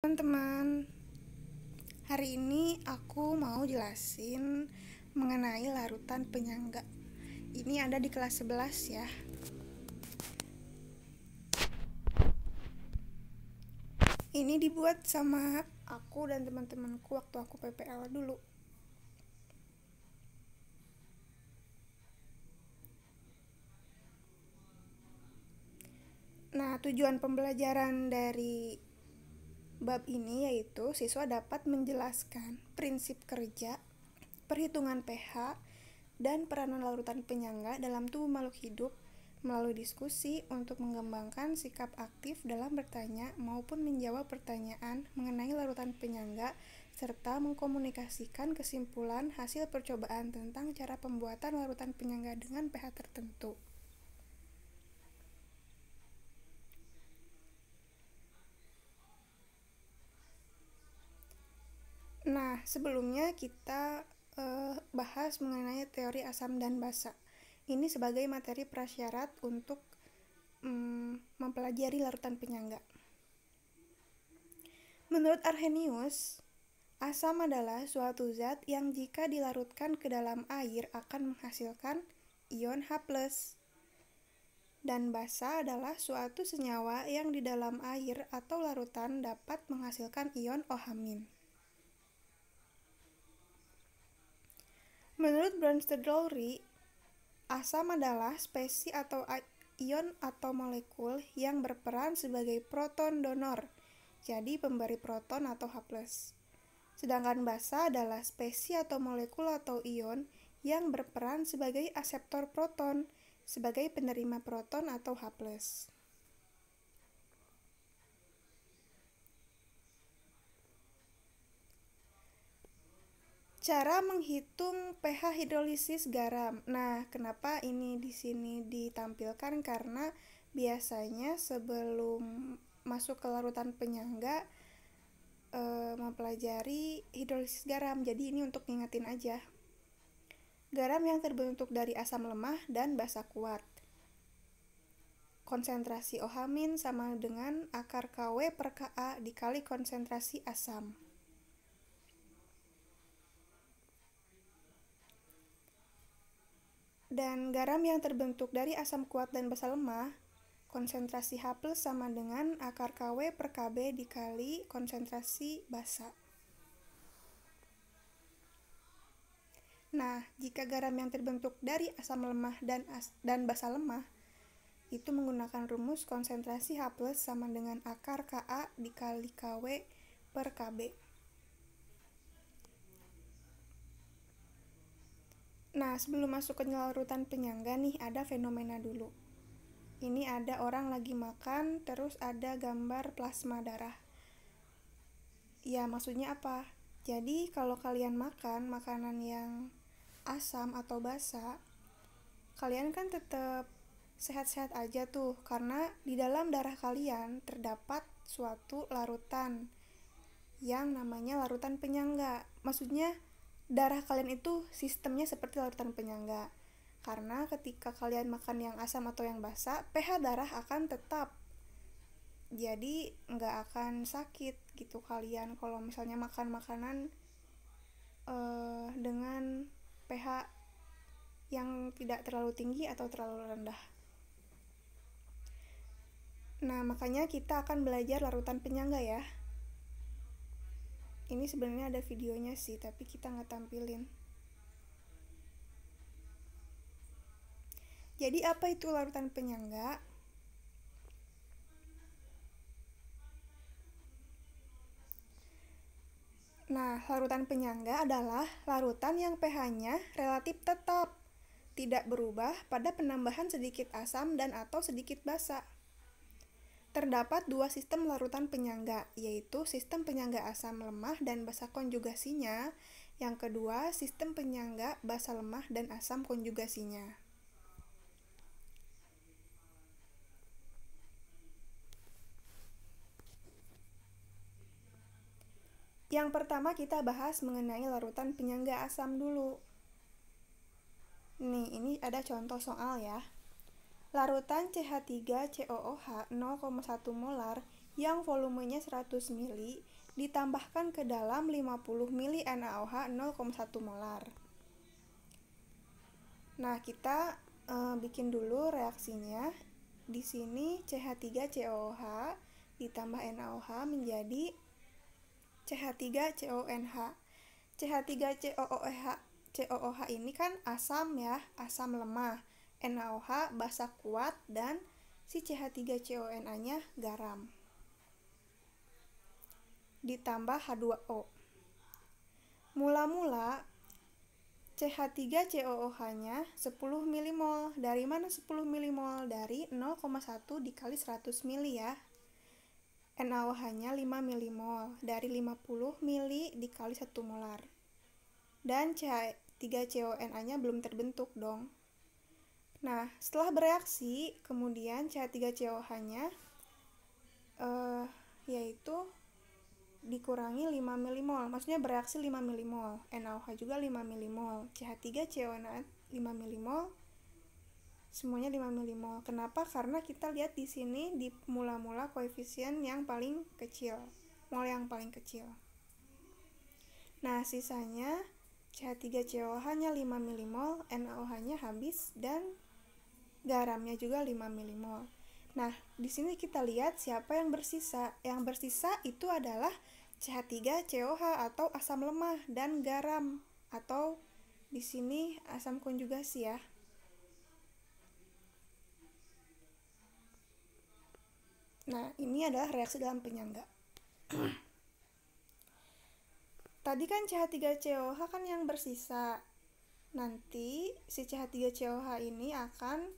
Teman-teman, hari ini aku mau jelasin mengenai larutan penyangga. Ini ada di kelas 11 ya. Ini dibuat sama aku dan teman-temanku waktu aku PPL dulu. Nah, tujuan pembelajaran dari bab ini yaitu siswa dapat menjelaskan prinsip kerja, perhitungan pH, dan peranan larutan penyangga dalam tubuh makhluk hidup melalui diskusi untuk mengembangkan sikap aktif dalam bertanya maupun menjawab pertanyaan mengenai larutan penyangga serta mengkomunikasikan kesimpulan hasil percobaan tentang cara pembuatan larutan penyangga dengan pH tertentu. Nah, sebelumnya kita bahas mengenai teori asam dan basa. Ini sebagai materi prasyarat untuk mempelajari larutan penyangga. Menurut Arrhenius, asam adalah suatu zat yang jika dilarutkan ke dalam air akan menghasilkan ion H+. Dan basa adalah suatu senyawa yang di dalam air atau larutan dapat menghasilkan ion OH-. Menurut Bronsted-Lowry, asam adalah spesies atau ion atau molekul yang berperan sebagai proton donor, jadi pemberi proton atau H+. Sedangkan basa adalah spesies atau molekul atau ion yang berperan sebagai aseptor proton, sebagai penerima proton atau H+. Cara menghitung pH hidrolisis garam. Nah, kenapa ini di sini ditampilkan? Karena biasanya sebelum masuk ke larutan penyangga mempelajari hidrolisis garam. Jadi ini untuk ngingetin aja. Garam yang terbentuk dari asam lemah dan basa kuat. Konsentrasi OH- sama dengan akar KW per Ka dikali konsentrasi asam. Dan garam yang terbentuk dari asam kuat dan basa lemah, konsentrasi H+ sama dengan akar KW per Kb dikali konsentrasi basa. Nah, jika garam yang terbentuk dari asam lemah dan basa lemah, itu menggunakan rumus konsentrasi H+ sama dengan akar Ka dikali Kw per Kb. Nah, sebelum masuk ke larutan penyangga nih, ada fenomena dulu. Ini ada orang lagi makan, terus ada gambar plasma darah. Ya, maksudnya apa? Jadi, kalau kalian makan makanan yang asam atau basa, kalian kan tetap sehat-sehat aja tuh, karena di dalam darah kalian terdapat suatu larutan yang namanya larutan penyangga. Maksudnya, darah kalian itu sistemnya seperti larutan penyangga. Karena ketika kalian makan yang asam atau yang basa, pH darah akan tetap. Jadi nggak akan sakit gitu kalian kalau misalnya makan makanan dengan pH yang tidak terlalu tinggi atau terlalu rendah. Nah, makanya kita akan belajar larutan penyangga ya. Ini sebenarnya ada videonya sih, tapi kita nggak tampilin. Jadi apa itu larutan penyangga? Nah, larutan penyangga adalah larutan yang pH-nya relatif tetap, tidak berubah pada penambahan sedikit asam dan atau sedikit basa. Terdapat dua sistem larutan penyangga, yaitu sistem penyangga asam lemah dan basa konjugasinya. Yang kedua, sistem penyangga basa lemah dan asam konjugasinya. Yang pertama kita bahas mengenai larutan penyangga asam dulu. Nih, ini ada contoh soal ya. Larutan CH3COOH 0,1 molar yang volumenya 100 mili ditambahkan ke dalam 50 mili NaOH 0,1 molar. Nah, kita bikin dulu reaksinya. Di sini CH3COOH ditambah NaOH menjadi CH3CONH. CH3COOH ini kan asam ya, asam lemah. NaOH basa kuat dan si CH3CONA-nya garam. Ditambah H2O. Mula-mula CH3COOH-nya 10 milimol. Dari mana 10 milimol? Dari 0,1 dikali 100 mili ya. NaOH-nya 5 milimol. Dari 50 mili dikali 1 molar. Dan CH3CONA-nya belum terbentuk dong. Nah, setelah bereaksi, kemudian CH3COOH-nya yaitu dikurangi 5 milimol, maksudnya bereaksi 5 milimol, NaOH juga 5 milimol, CH3CONA 5 milimol, semuanya 5 milimol. Kenapa? Karena kita lihat di sini di mula-mula koefisien yang paling kecil, mol yang paling kecil. Nah, sisanya CH3COOH-nya 5 milimol, NaOH-nya habis, dan garamnya juga 5 milimol. Nah, di sini kita lihat siapa yang bersisa. Yang bersisa itu adalah CH3COOH atau asam lemah dan garam atau di sini asam konjugasi ya. Nah, ini adalah reaksi dalam penyangga. Tadi kan CH3COOH kan yang bersisa. Nanti si CH3COOH ini akan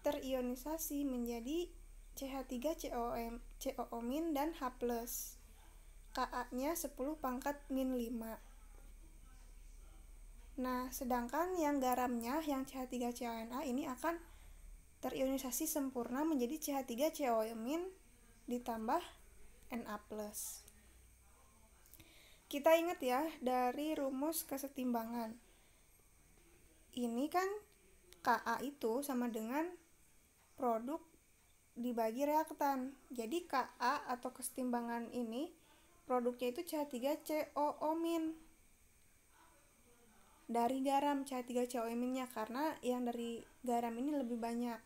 terionisasi menjadi CH3COO- dan H+. Ka-nya 10⁻⁻⁵. Nah, sedangkan yang garamnya, yang CH3CONA ini akan terionisasi sempurna menjadi CH3COO- ditambah Na+. Kita ingat ya dari rumus kesetimbangan. Ini kan Ka itu sama dengan produk dibagi reaktan. Jadi Ka atau kesetimbangan ini produknya itu CH3COO- dari garam CH3COO-nya karena yang dari garam ini lebih banyak.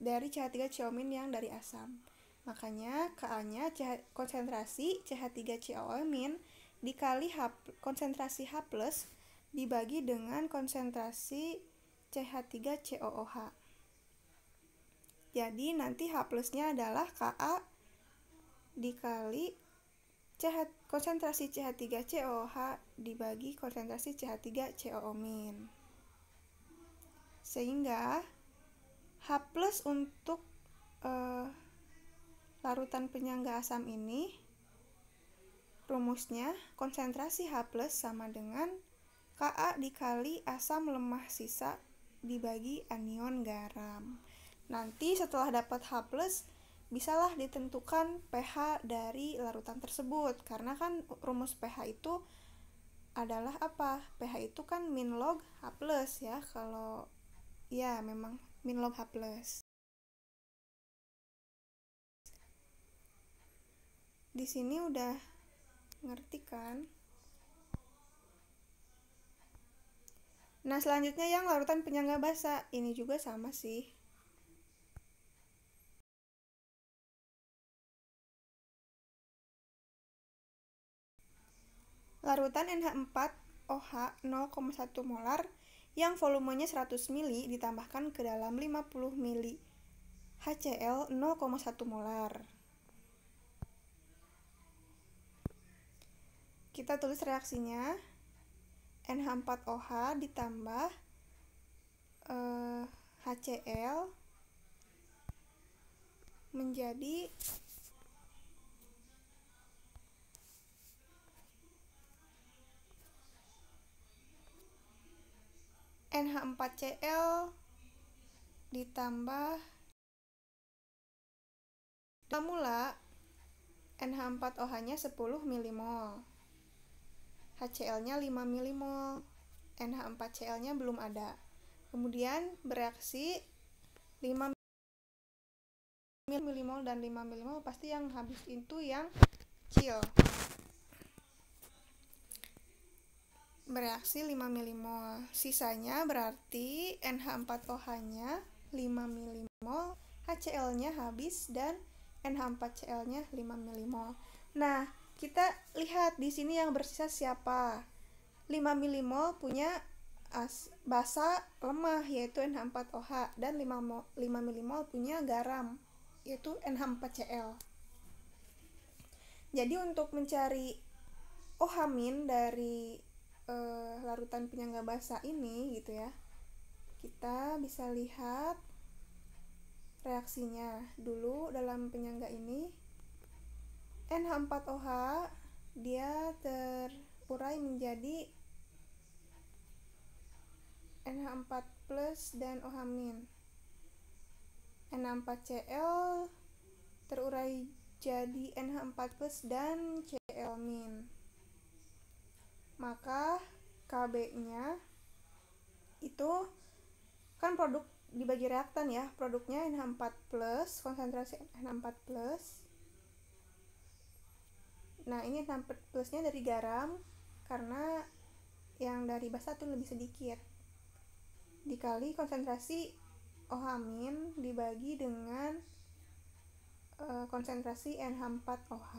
Dari CH3COO- yang dari asam. Makanya Ka-nya konsentrasi CH3COO- dikali konsentrasi H+ dibagi dengan konsentrasi CH3COOH. Jadi nanti H+-nya adalah Ka dikali konsentrasi CH3COOH dibagi konsentrasi CH3COO-. Sehingga H+ untuk larutan penyangga asam ini rumusnya konsentrasi H+ sama dengan Ka dikali asam lemah sisa dibagi anion garam. Nanti setelah dapat H+, bisalah ditentukan pH dari larutan tersebut. Karena kan rumus pH itu adalah apa? pH itu kan min log H+ ya. Kalau ya memang min log H+. Di sini udah ngerti kan? Nah, selanjutnya yang larutan penyangga basa. Ini juga sama sih. Larutan NH4OH 0,1 molar yang volumenya 100 mili ditambahkan ke dalam 50 mili HCl 0,1 molar. Kita tulis reaksinya. NH4OH ditambah HCl menjadi NH4Cl ditambah mula NH4OH-nya 10 milimol. HCl-nya 5 milimol. NH4Cl-nya belum ada. Kemudian bereaksi 5 milimol dan 5 milimol, pasti yang habis itu yang kecil. Bereaksi 5 milimol. Sisanya berarti NH4OH-nya 5 milimol, HCl-nya habis dan NH4Cl-nya 5 milimol. Nah, kita lihat di sini yang bersisa siapa? 5 milimol punya basa lemah yaitu NH4OH dan 5 milimol punya garam yaitu NH4Cl. Jadi untuk mencari OH- dari larutan penyangga basa ini gitu ya, kita bisa lihat reaksinya dulu. Dalam penyangga ini NH4OH dia terurai menjadi NH4 plus dan OH-. NH4Cl terurai jadi NH4 plus dan Cl-. Maka Kb-nya itu kan produk dibagi reaktan ya, produknya NH4 plus, konsentrasi NH4 plus. Nah, ini NH4 plusnya dari garam karena yang dari basa tuh lebih sedikit, dikali konsentrasi OH- dibagi dengan konsentrasi NH4OH,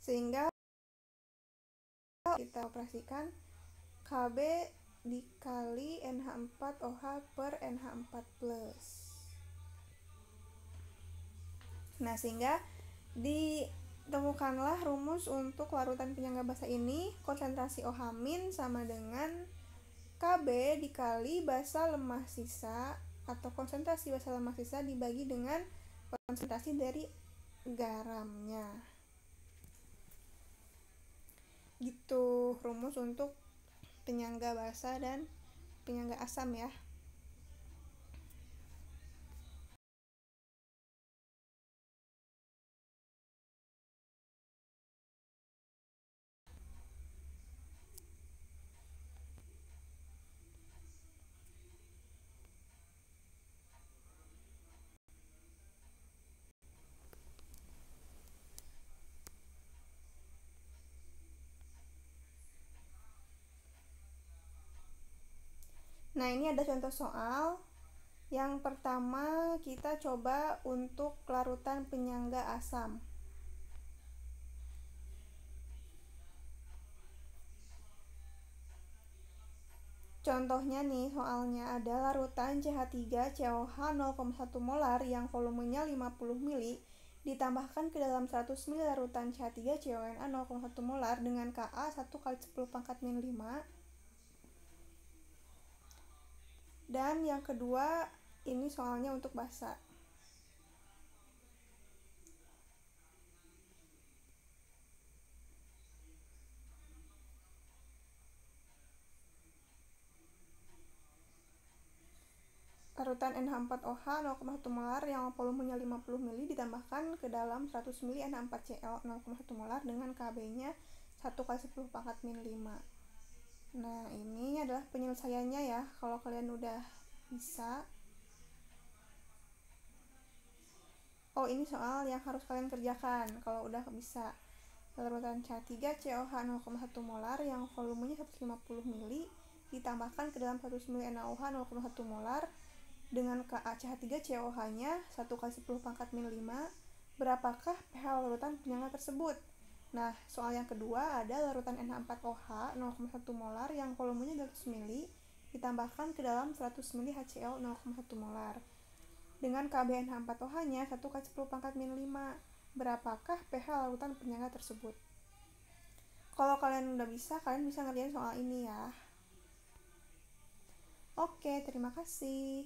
sehingga kita operasikan Kb dikali NH4OH per NH4 plus. Nah, sehingga ditemukanlah rumus untuk larutan penyangga basa ini. Konsentrasi OH- sama dengan Kb dikali basa lemah sisa atau konsentrasi basa lemah sisa dibagi dengan konsentrasi dari garamnya. Gitu rumus untuk penyangga basa dan penyangga asam ya. Nah, ini ada contoh soal. Yang pertama kita coba untuk larutan penyangga asam. Contohnya nih, soalnya ada larutan CH3COH 0,1 molar yang volumenya 50 mili ditambahkan ke dalam 100 mili larutan CH3CONA 0,1 molar dengan Ka 1 kali 10⁻⁵. Dan yang kedua, ini soalnya untuk basa. Larutan NH4OH 0,1 molar yang volumenya 50 mili ditambahkan ke dalam 100 mili NH4Cl 0,1 molar dengan Kb-nya 1 kali 10⁻⁵. Nah, ini adalah penyelesaiannya ya. Kalau kalian udah bisa. Oh, ini soal yang harus kalian kerjakan kalau udah bisa. Larutan CH3COH 0,1 molar yang volumenya 150 mili ditambahkan ke dalam 100 mili NaOH 0,1 molar dengan KaCH3COH-nya 1 kali 10⁻⁵. Berapakah pH larutan penyangga tersebut? Nah, soal yang kedua ada larutan NH4OH 0,1 molar yang volumenya 200 mili ditambahkan ke dalam 100 mili HCl 0,1 molar dengan Kb NH4OH-nya 1 kali 10⁻⁵. Berapakah pH larutan penyangga tersebut? Kalau kalian udah bisa, kalian bisa ngerjain soal ini ya. Oke, terima kasih.